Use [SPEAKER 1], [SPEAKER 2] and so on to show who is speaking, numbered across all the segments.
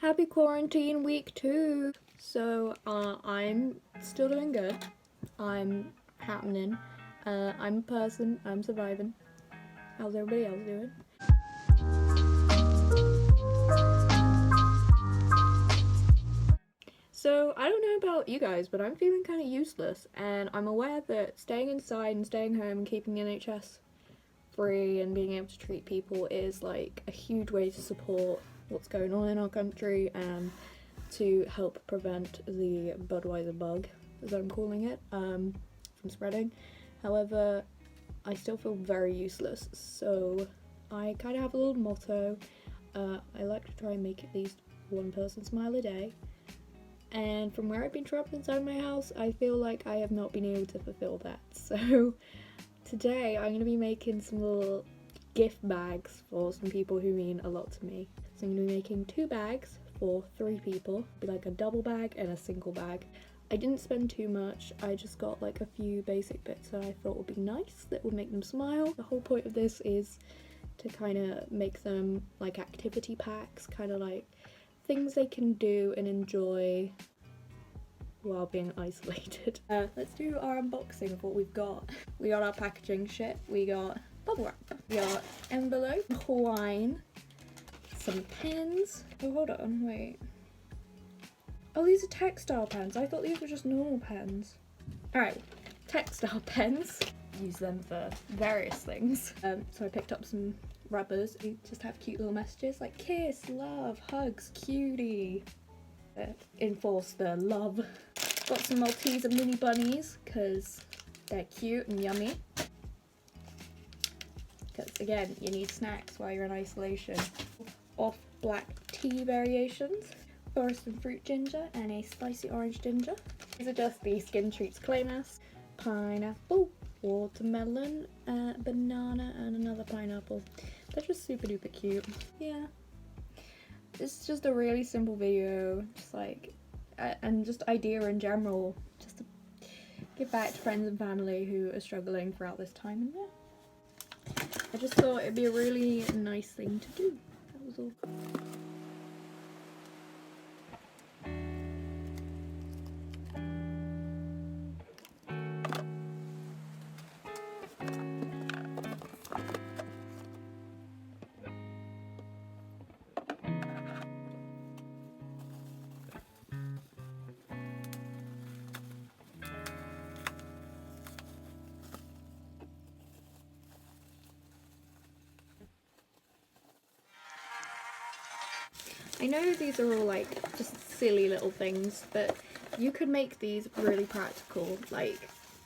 [SPEAKER 1] Happy quarantine week 2. So I'm still doing good. I'm happening. I'm a person. I'm surviving. How's everybody else doing? So I don't know about you guys, but I'm feeling kind of useless, and I'm aware that staying inside and staying home and keeping the NHS free and being able to treat people is like a huge way to support what's going on in our country and to help prevent the Budweiser bug, as I'm calling it, from spreading. However, I still feel very useless, so I kind of have a little motto. I like to try and make at least one person smile a day, and from where I've been trapped inside my house, I feel like I have not been able to fulfill that. So today I'm going to be making some little gift bags for some people who mean a lot to me. So I'm going to be making 2 bags for 3 people. It'll be like a double bag and a single bag. I didn't spend too much, I just got like a few basic bits that I thought would be nice, that would make them smile. The whole point of this is to kind of make them like activity packs, kind of like things they can do and enjoy while being isolated. Let's do our unboxing of what we've got. We got our packaging shit, we got bubble wrap, we got envelope, wine, some pens. Oh, hold on, wait. Oh, these are textile pens. I thought these were just normal pens. Alright, textile pens. Use them for various things. So I picked up some rubbers. You just have cute little messages like kiss, love, hugs, cutie. Enforce the love. Got some Malteser mini bunnies because they're cute and yummy. Because again, you need snacks while you're in isolation. Off black tea variations. Forest and fruit ginger and a spicy orange ginger. These are just the Skin Treats clay masks. Pineapple, watermelon, banana and another pineapple. They're just super duper cute. Yeah. It's just a really simple video, just like, and just idea in general, just to give back to friends and family who are struggling throughout this time, and yeah. I just thought it'd be a really nice thing to do. That was all. I know these are all like just silly little things, but you could make these really practical. Like,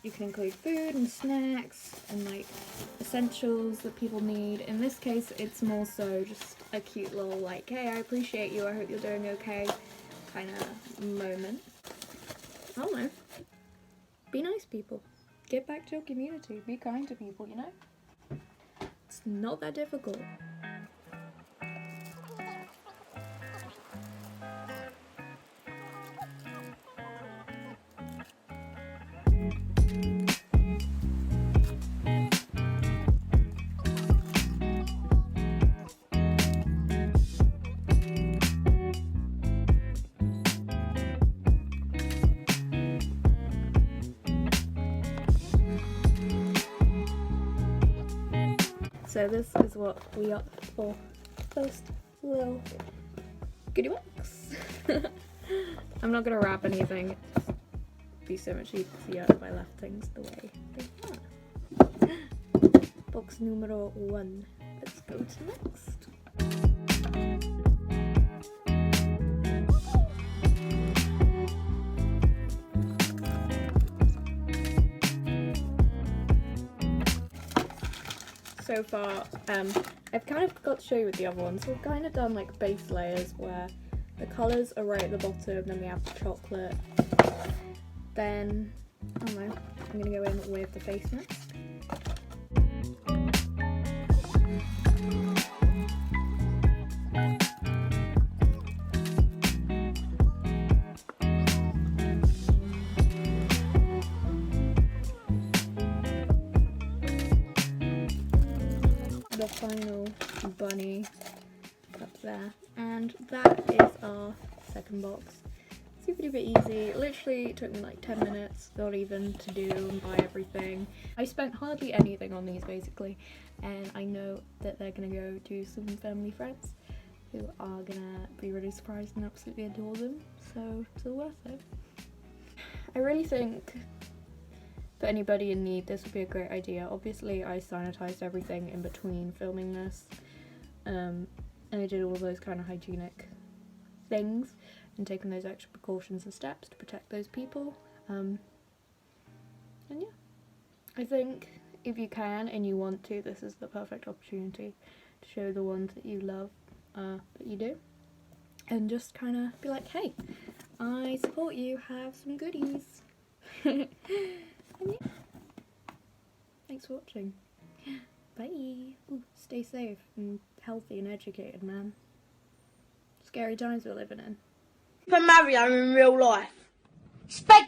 [SPEAKER 1] you can include food and snacks and like essentials that people need. In this case, it's more so just a cute little like, hey, I appreciate you, I hope you're doing okay kind of moment. I don't know. Be nice, people. Get back to your community. Be kind to people, you know? It's not that difficult. So this is what we got for first little goodie box. I'm not gonna wrap anything. It'd be so much easier if I left things the way they are. Box numero 1. Let's go to next. So far, I've kind of got to show you with the other ones. So we've kind of done like base layers where the colours are right at the bottom, then we have the chocolate. Then, I don't know, I'm going to go in with the face mask. The final bunny up there, and And that is our second box. Super duper easy. It literally took me like 10 minutes, not even, to do and buy everything. I spent hardly anything on these basically, and I know that they're gonna go to some family friends who are gonna be really surprised and absolutely adore them, so it's all worth it. I really think for anybody in need this would be a great idea. Obviously I sanitized everything in between filming this, and I did all those kind of hygienic things and taken those extra precautions and steps to protect those people. And yeah, I think if you can and you want to, this is the perfect opportunity to show the ones that you love that you do, and just kind of be like, hey, I support you, have some goodies. And yeah, thanks for watching. Bye. Ooh, stay safe and healthy and educated, man. Scary times we're living in.
[SPEAKER 2] For Mario in real life. Spec